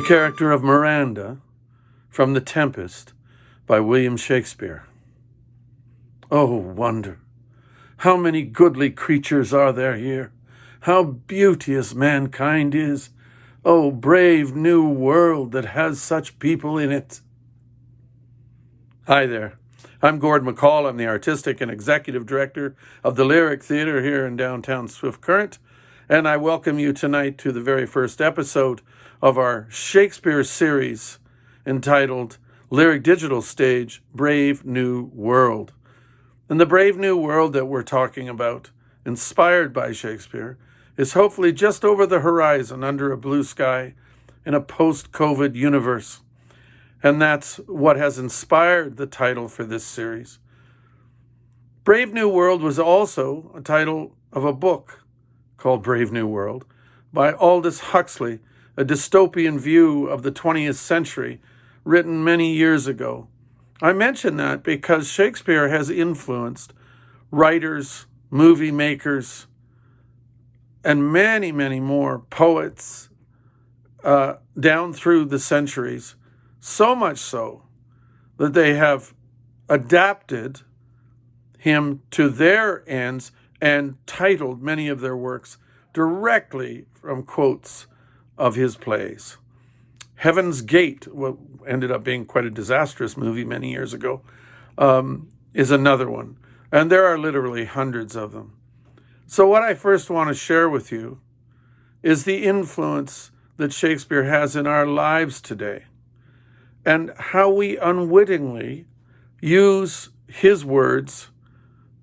character of Miranda from The Tempest by William Shakespeare. Oh, wonder, how many goodly creatures are there here! How beauteous mankind is! Oh, brave new world that has such people in it! Hi there. I'm Gord McCall. I'm the artistic and executive director of the Lyric Theatre here in downtown Swift Current, and I welcome you tonight to the very first episode of our Shakespeare series entitled Lyric Digital Stage, Brave New World. And the brave new world that we're talking about, inspired by Shakespeare, is hopefully just over the horizon under a blue sky in a post-COVID universe. And that's what has inspired the title for this series. Brave New World was also a title of a book called Brave New World by Aldous Huxley, a dystopian view of the 20th century written many years ago. I mention that because Shakespeare has influenced writers, movie makers, and many, many more poets down through the centuries, so much so that they have adapted him to their ends and titled many of their works directly from quotes of his plays. Heaven's Gate, what ended up being quite a disastrous movie many years ago, is another one. And there are literally hundreds of them. So what I first want to share with you is the influence that Shakespeare has in our lives today and how we unwittingly use his words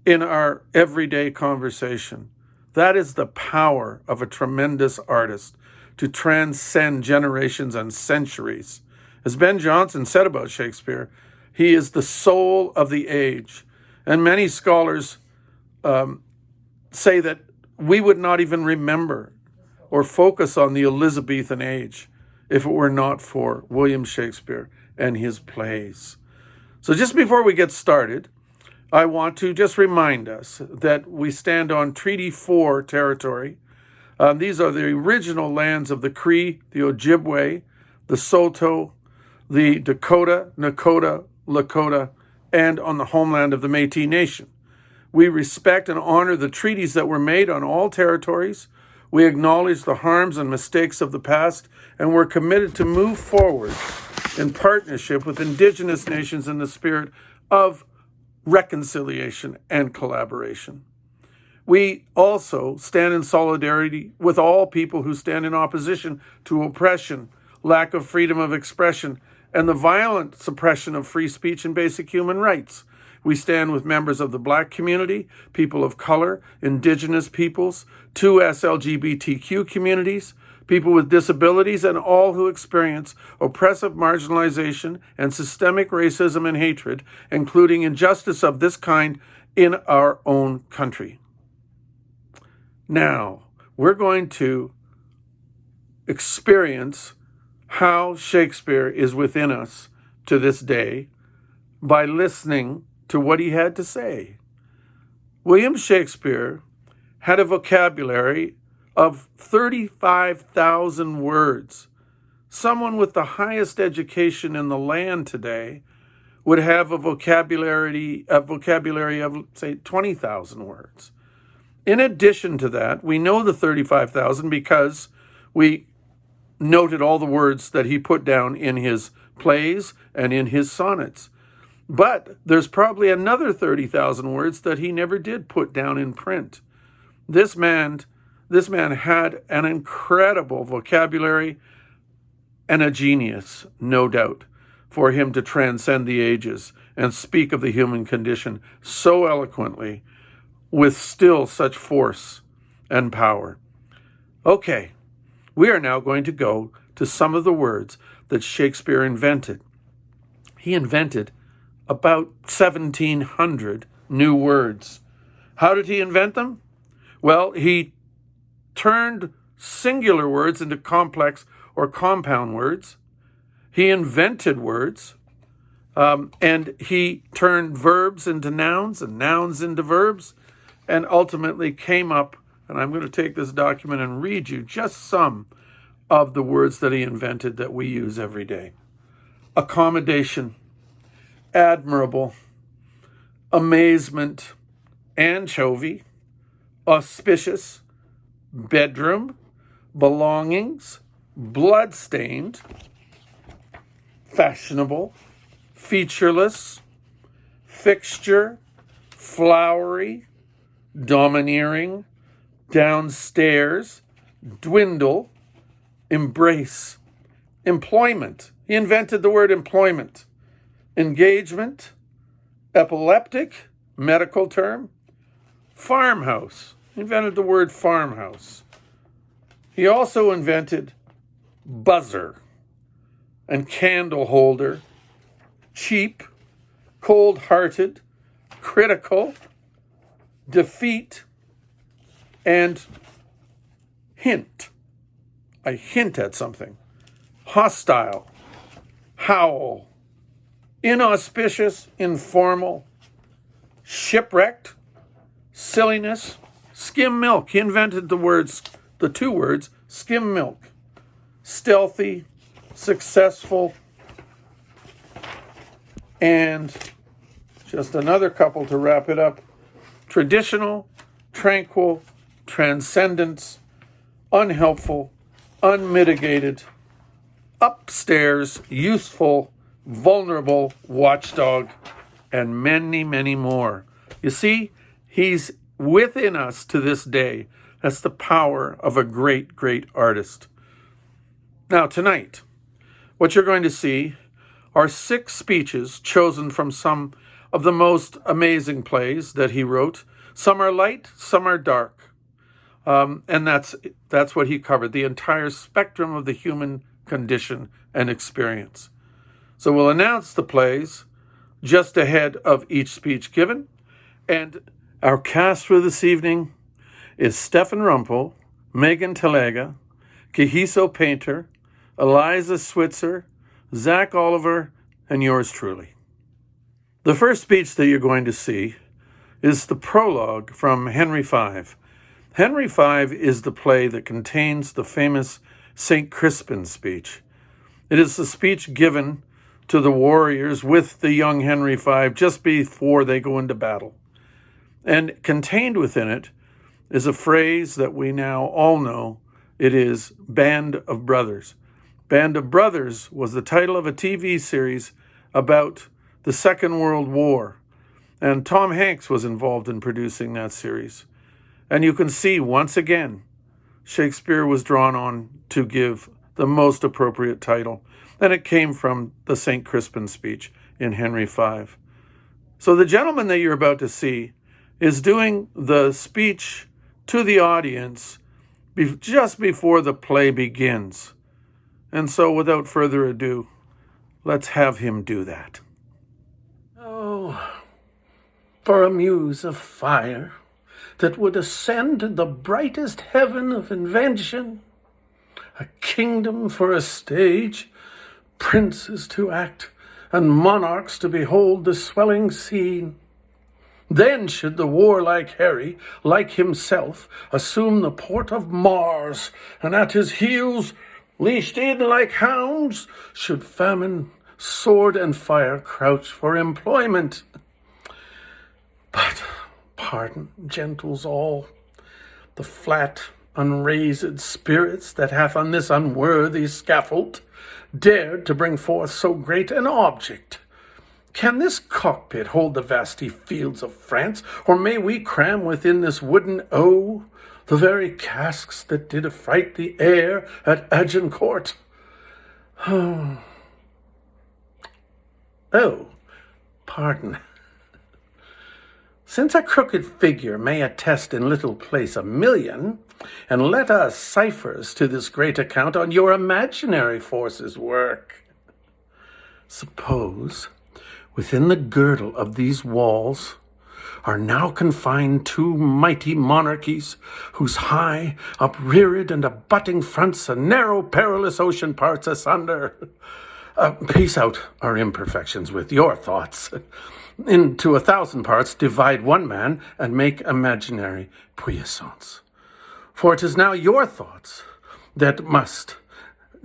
in our everyday conversation. That is the power of a tremendous artist, to transcend generations and centuries. As Ben Jonson said about Shakespeare, he is the soul of the age. And many scholars say that we would not even remember or focus on the Elizabethan age if it were not for William Shakespeare and his plays. So just before we get started, I want to just remind us that we stand on Treaty 4 territory. These are the original lands of the Cree, the Ojibwe, the Saulteaux, the Dakota, Nakota, Lakota, and on the homeland of the Métis Nation. We respect and honor the treaties that were made on all territories. We acknowledge the harms and mistakes of the past, and we're committed to move forward in partnership with Indigenous nations in the spirit of reconciliation and collaboration. We also stand in solidarity with all people who stand in opposition to oppression, lack of freedom of expression, and the violent suppression of free speech and basic human rights. We stand with members of the Black community, people of color, Indigenous peoples, 2S LGBTQ communities, people with disabilities, and all who experience oppressive marginalization and systemic racism and hatred, including injustice of this kind in our own country. Now, we're going to experience how Shakespeare is within us to this day by listening to what he had to say. William Shakespeare had a vocabulary of 35,000 words. Someone with the highest education in the land today would have a vocabulary of, say, 20,000 words. In addition to that, we know the 35,000 because we noted all the words that he put down in his plays and in his sonnets. But there's probably another 30,000 words that he never did put down in print. This man had an incredible vocabulary and a genius, no doubt, for him to transcend the ages and speak of the human condition so eloquently with still such force and power. Okay, we are now going to go to some of the words that Shakespeare invented. He invented about 1,700 new words. How did he invent them? Well, he turned singular words into complex or compound words. He invented words, and he turned verbs into nouns and nouns into verbs, and ultimately came up, and I'm going to take this document and read you just some of the words that he invented that we use every day. Accommodation, admirable, amazement, anchovy, auspicious, bedroom, belongings, bloodstained, fashionable, featureless, fixture, flowery, domineering, downstairs, dwindle, embrace, employment. He invented the word employment. Engagement, epileptic, medical term, farmhouse. He invented the word farmhouse. He also invented buzzer and candle holder, cheap, cold-hearted, critical, defeat, and hint. I hint at something. Hostile, howl, inauspicious, informal, shipwrecked, silliness, skim milk. He invented the two words, skim milk. Stealthy, successful, and just another couple to wrap it up. Traditional, tranquil, transcendence, unhelpful, unmitigated, upstairs, useful, vulnerable, watchdog, and many, many more. You see, he's within us to this day. That's the power of a great, great artist. Now, tonight, what you're going to see are 6 speeches chosen from some of the most amazing plays that he wrote. Some are light, some are dark. And that's what he covered, the entire spectrum of the human condition and experience. So we'll announce the plays just ahead of each speech given. And our cast for this evening is Stefan Rumpel, Megan Talega, Kahiso Painter, Eliza Switzer, Zach Oliver, and yours truly. The first speech that you're going to see is the prologue from Henry V. Henry V is the play that contains the famous St. Crispin speech. It is the speech given to the warriors with the young Henry V just before they go into battle. And contained within it is a phrase that we now all know. It is Band of Brothers. Band of Brothers was the title of a TV series about the Second World War. And Tom Hanks was involved in producing that series. And you can see, once again, Shakespeare was drawn on to give the most appropriate title. And it came from the St. Crispin speech in Henry V. So the gentleman that you're about to see is doing the speech to the audience just before the play begins. And so without further ado, let's have him do that. Oh, for a muse of fire that would ascend the brightest heaven of invention, a kingdom for a stage, princes to act, and monarchs to behold the swelling scene. Then should the warlike Harry, like himself, assume the port of Mars, and at his heels, leashed in like hounds, should famine, sword, and fire crouch for employment. But, pardon, gentles all, the flat, unraised spirits that hath on this unworthy scaffold dared to bring forth so great an object. Can this cockpit hold the vasty fields of France, or may we cram within this wooden O the very casques that did affright the air at Agincourt? Oh, pardon. Since a crooked figure may attest in little place 1,000,000, and let us ciphers to this great account on your imaginary forces work. Suppose within the girdle of these walls are now confined 2 mighty monarchies, whose high, upreared, and abutting fronts a narrow, perilous ocean parts asunder. Piece out our imperfections with your thoughts. Into 1,000 parts divide one man, and make imaginary puissance. For it is now your thoughts that must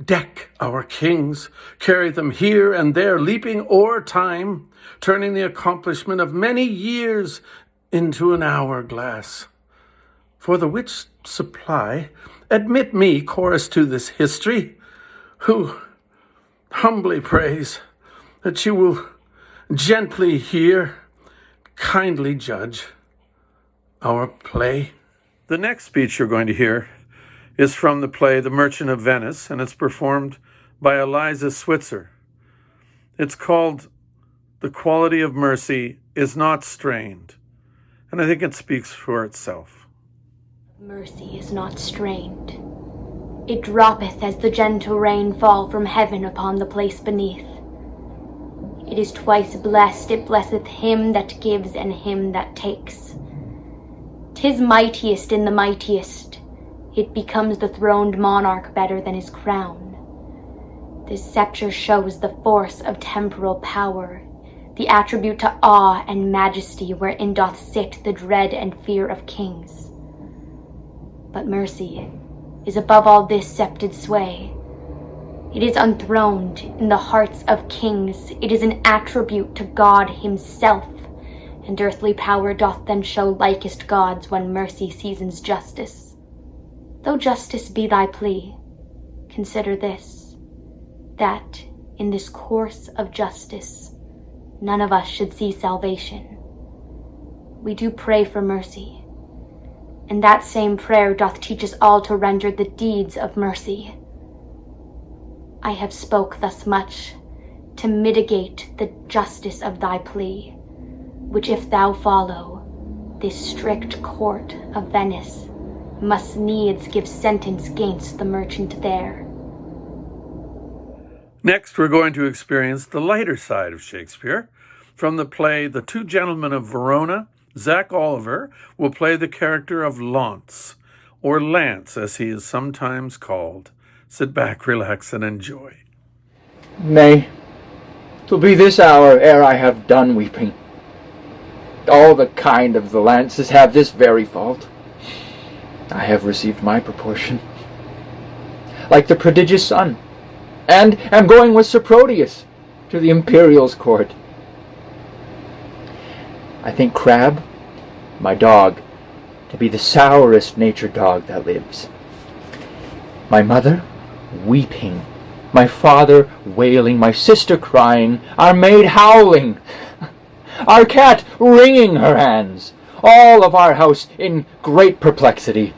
Deck our kings, carry them here and there, leaping o'er time, turning the accomplishment of many years into an hourglass. For the which supply, admit me, chorus to this history, who humbly prays that you will gently hear, kindly judge our play. The next speech you're going to hear is from the play The Merchant of Venice, and it's performed by Eliza Switzer. It's called The Quality of Mercy is Not Strained, and I think it speaks for itself. Mercy is not strained. It droppeth as the gentle rain fall from heaven upon the place beneath. It is twice blessed, it blesseth him that gives and him that takes. 'Tis mightiest in the mightiest. It becomes the throned monarch better than his crown. This sceptre shows the force of temporal power, the attribute to awe and majesty wherein doth sit the dread and fear of kings. But mercy is above all this sceptred sway. It is enthroned in the hearts of kings. It is an attribute to God himself, and earthly power doth then show likest gods when mercy seasons justice. Though justice be thy plea, consider this, that in this course of justice none of us should see salvation. We do pray for mercy, and that same prayer doth teach us all to render the deeds of mercy. I have spoke thus much to mitigate the justice of thy plea, which if thou follow, this strict court of Venice must needs give sentence gainst the merchant there. Next, we're going to experience the lighter side of Shakespeare. From the play The Two Gentlemen of Verona, Zach Oliver will play the character of Launce, or Lance as he is sometimes called. Sit back, relax, and enjoy. Nay, 'twill be this hour ere I have done weeping. All the kind of the lances have this very fault. I have received my proportion, like the prodigious son, and am going with Sir Proteus to the Imperial's court. I think Crab, my dog, to be the sourest natured dog that lives. My mother weeping, my father wailing, my sister crying, our maid howling, our cat wringing her hands, all of our house in great perplexity.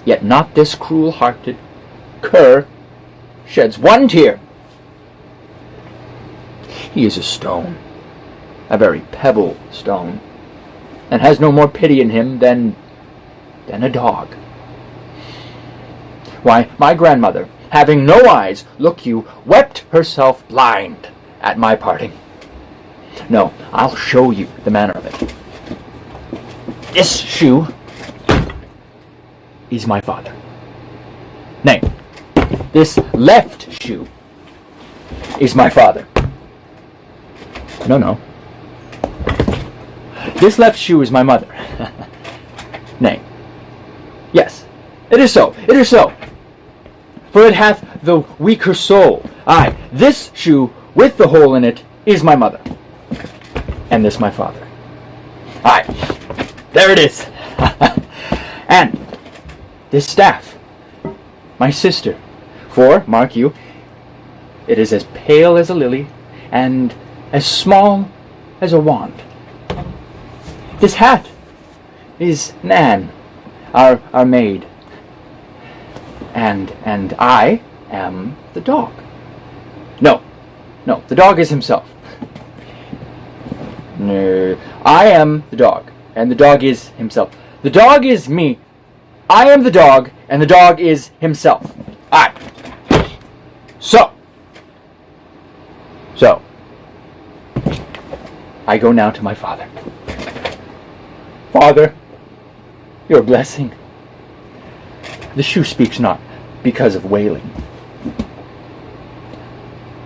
Yet not this cruel-hearted cur sheds one tear. He is a stone, a very pebble stone, and has no more pity in him than a dog. Why, my grandmother, having no eyes, look you, wept herself blind at my parting. No, I'll show you the manner of it. This shoe is my father. Nay, this left shoe is my father. No. This left shoe is my mother. Nay. Yes, it is so. For it hath the weaker sole. Aye, this shoe with the hole in it is my mother, and this my father. Aye, there it is. And this staff, my sister. For, mark you, it is as pale as a lily, and as small as a wand. This hat is Nan, our maid. And I am the dog. No, the dog is himself. No, I am the dog, and the dog is himself. The dog is me. I am the dog, and the dog is himself. Aye. So, I go now to my father. Father, your blessing. The shoe speaks not because of wailing.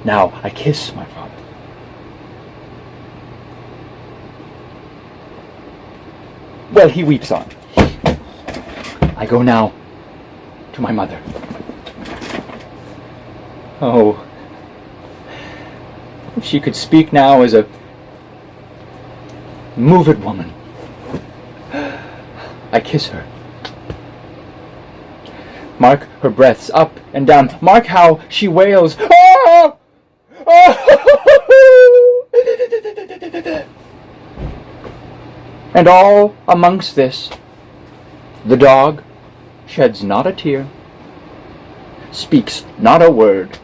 Now I kiss my father. Well, he weeps on. I go now to my mother. Oh, if she could speak now as a moved woman. I kiss her. Mark her breaths up and down. Mark how she wails. Oh! Oh! And all amongst this, the dog sheds not a tear, speaks not a word.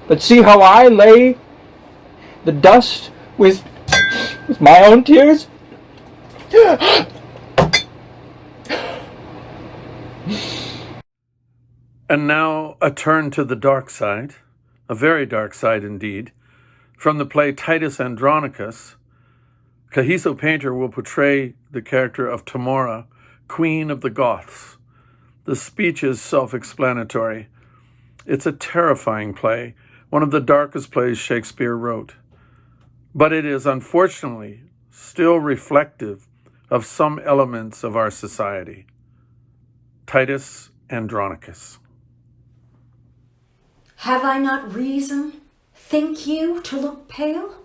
But see how I lay the dust with my own tears? And now a turn to the dark side, a very dark side indeed. From the play Titus Andronicus, Kahiso Painter will portray the character of Tamora, Queen of the Goths. The speech is self-explanatory. It's a terrifying play, one of the darkest plays Shakespeare wrote. But it is unfortunately still reflective of some elements of our society. Titus Andronicus. Have I not reason, think you, to look pale?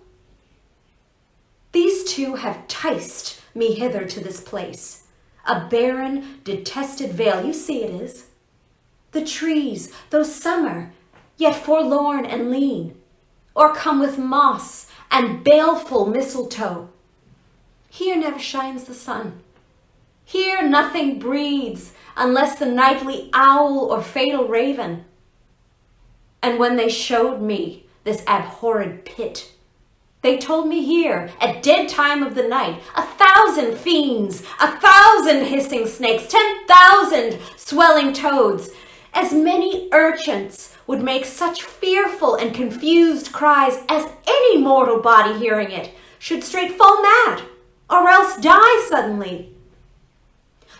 These two have ticed me hither to this place, a barren, detested vale, you see it is. The trees, though summer, yet forlorn and lean, o'ercome with moss and baleful mistletoe. Here never shines the sun. Here nothing breathes, unless the nightly owl or fatal raven. And when they showed me this abhorred pit, they told me here, at dead time of the night, 1,000 fiends, 1,000 hissing snakes, 10,000 swelling toads, as many urchins would make such fearful and confused cries as any mortal body hearing it should straight fall mad, or else die suddenly.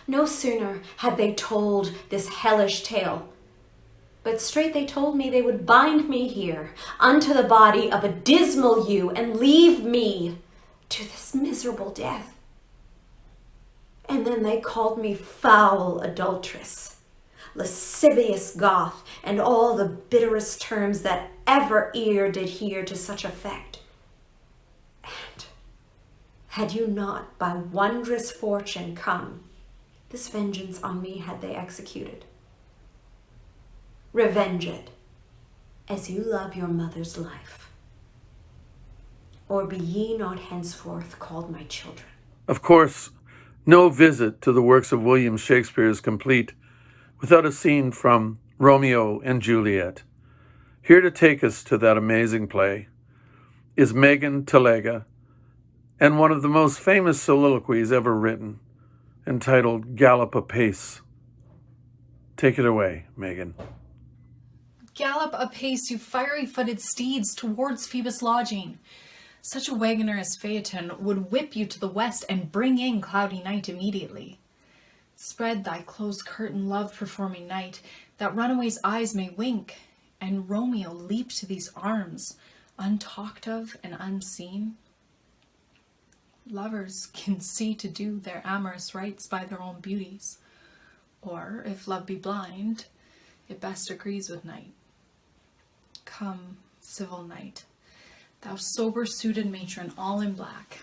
No sooner had they told this hellish tale, but straight they told me they would bind me here unto the body of a dismal yew and leave me to this miserable death. And then they called me foul adulteress, lascivious Goth, and all the bitterest terms that ever ear did hear to such effect. And had you not by wondrous fortune come, this vengeance on me had they executed. Revenge it, as you love your mother's life. Or be ye not henceforth called my children. Of course, no visit to the works of William Shakespeare is complete without a scene from Romeo and Juliet. Here to take us to that amazing play is Megan Talega and one of the most famous soliloquies ever written, entitled Gallop Apace. Take it away, Megan. Gallop apace, you fiery-footed steeds, towards Phoebus' lodging. Such a wagoner as Phaeton would whip you to the west and bring in cloudy night immediately. Spread thy close curtain, love-performing night, that runaway's eyes may wink, and Romeo leap to these arms, untalked of and unseen. Lovers can see to do their amorous rites by their own beauties, or, if love be blind, it best agrees with night. Come, civil knight, thou sober-suited matron all in black,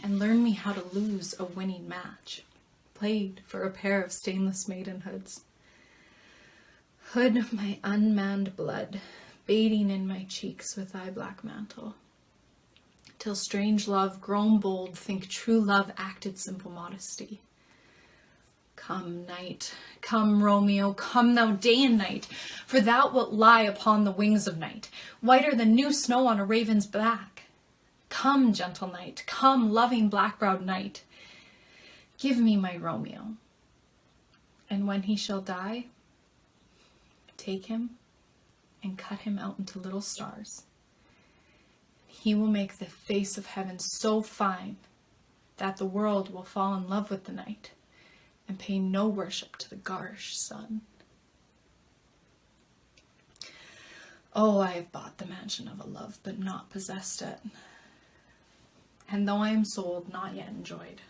and learn me how to lose a winning match, played for a pair of stainless maidenhoods. Hood my unmanned blood, bathing in my cheeks with thy black mantle, till strange love, grown bold, think true love acted simple modesty. Come, night, come, Romeo, come thou day and night, for thou wilt lie upon the wings of night, whiter than new snow on a raven's back. Come, gentle night, come, loving black-browed night, give me my Romeo, and when he shall die, take him and cut him out into little stars. He will make the face of heaven so fine that the world will fall in love with the night and pay no worship to the garish sun. Oh, I have bought the mansion of a love, but not possessed it. And though I am sold, not yet enjoyed.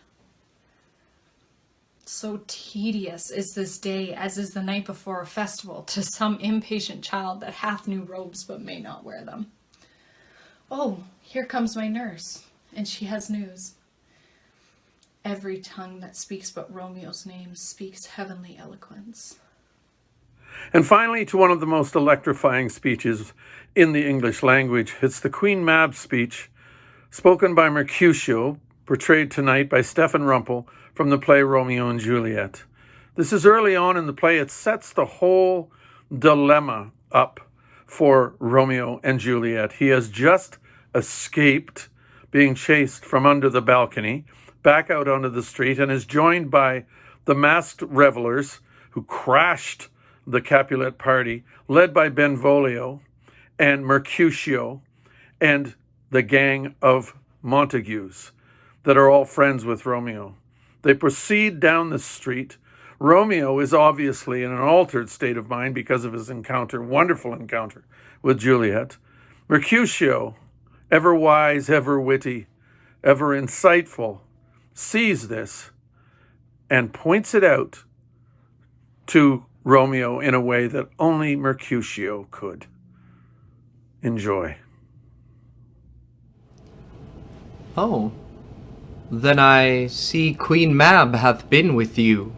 So tedious is this day as is the night before a festival to some impatient child that hath new robes but may not wear them. Oh, here comes my nurse, and she has news. Every tongue that speaks but Romeo's name speaks heavenly eloquence. And finally, to one of the most electrifying speeches in the English language, it's the Queen Mab speech, spoken by Mercutio, portrayed tonight by Stephen Rumpel from the play Romeo and Juliet. This is early on in the play. It sets the whole dilemma up for Romeo and Juliet. He has just escaped being chased from under the balcony back out onto the street and is joined by the masked revelers who crashed the Capulet party, led by Benvolio and Mercutio and the gang of Montagues that are all friends with Romeo. They proceed down the street. Romeo is obviously in an altered state of mind because of his encounter, wonderful encounter with Juliet. Mercutio, ever wise, ever witty, ever insightful, sees this and points it out to Romeo in a way that only Mercutio could. Enjoy. Oh, then I see Queen Mab hath been with you.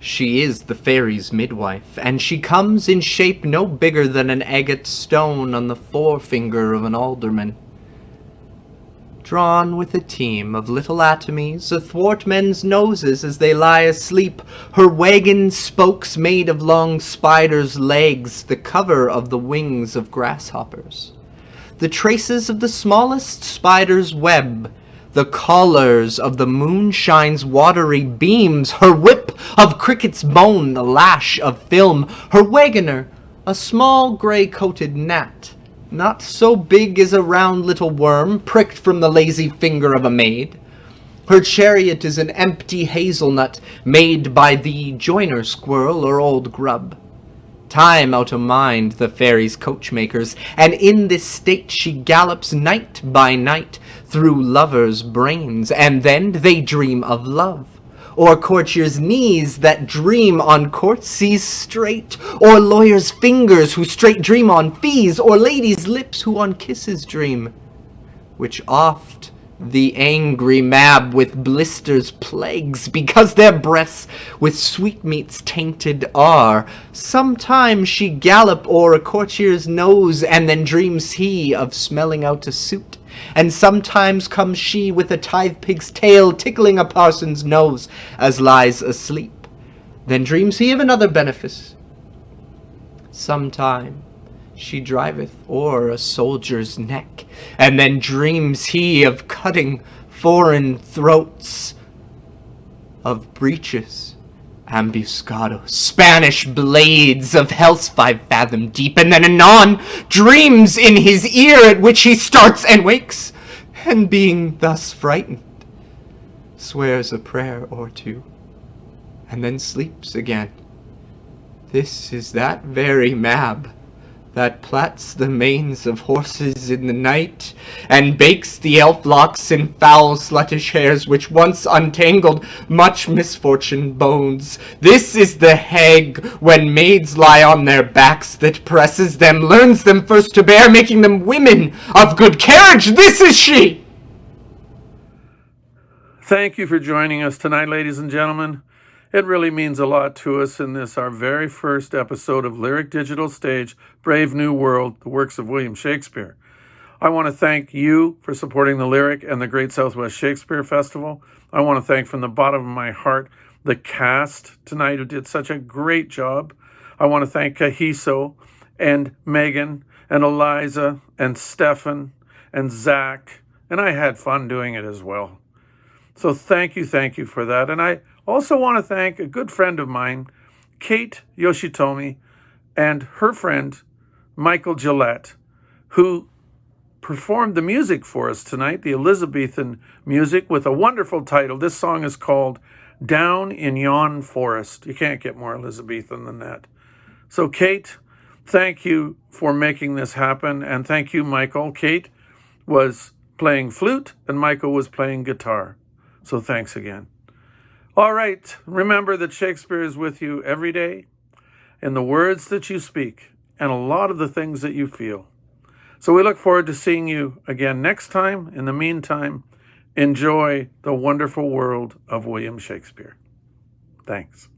She is the fairy's midwife, and she comes in shape no bigger than an agate stone on the forefinger of an alderman. Drawn with a team of little atomies athwart men's noses as they lie asleep, her wagon spokes made of long spiders' legs, the cover of the wings of grasshoppers, the traces of the smallest spider's web, the collars of the moonshine's watery beams, her whip of cricket's bone, the lash of film, her wagoner, a small grey-coated gnat, not so big as a round little worm, pricked from the lazy finger of a maid. Her chariot is an empty hazelnut, made by the joiner squirrel or old grub. Time out of mind the fairy's coachmakers, and in this state she gallops night by night through lovers' brains, and then they dream of love. Or courtiers' knees that dream on courtesies straight, or lawyers' fingers who straight dream on fees, or ladies' lips who on kisses dream, which oft the angry Mab with blisters plagues, because their breaths with sweetmeats tainted are. Sometimes she gallop o'er a courtier's nose, and then dreams he of smelling out a suit. And sometimes comes she with a tithe pig's tail tickling a parson's nose as lies asleep. Then dreams he of another benefice. Sometime she driveth o'er a soldier's neck, and then dreams he of cutting foreign throats, of breeches, ambuscados, Spanish blades of hell's 5 fathom deep, and then anon dreams in his ear, at which he starts and wakes, and being thus frightened, swears a prayer or two, and then sleeps again. This is that very Mab that plats the manes of horses in the night, and bakes the elf locks in foul sluttish hairs, which once untangled much misfortune bones. This is the hag, when maids lie on their backs, that presses them, learns them first to bear, making them women of good carriage. This is she! Thank you for joining us tonight, ladies and gentlemen. It really means a lot to us in this, our very first episode of Lyric Digital Stage, Brave New World, the works of William Shakespeare. I want to thank you for supporting the Lyric and the Great Southwest Shakespeare Festival. I want to thank from the bottom of my heart the cast tonight who did such a great job. I want to thank Kahiso and Megan and Eliza and Stefan and Zach, and I had fun doing it as well. So thank you for that. And I also want to thank a good friend of mine, Kate Yoshitomi, and her friend, Michael Gillette, who performed the music for us tonight, the Elizabethan music, with a wonderful title. This song is called Down in Yon Forest. You can't get more Elizabethan than that. So Kate, thank you for making this happen, and thank you, Michael. Kate was playing flute, and Michael was playing guitar. So thanks again. All right, remember that Shakespeare is with you every day in the words that you speak and a lot of the things that you feel. So we look forward to seeing you again next time. In the meantime, enjoy the wonderful world of William Shakespeare. Thanks.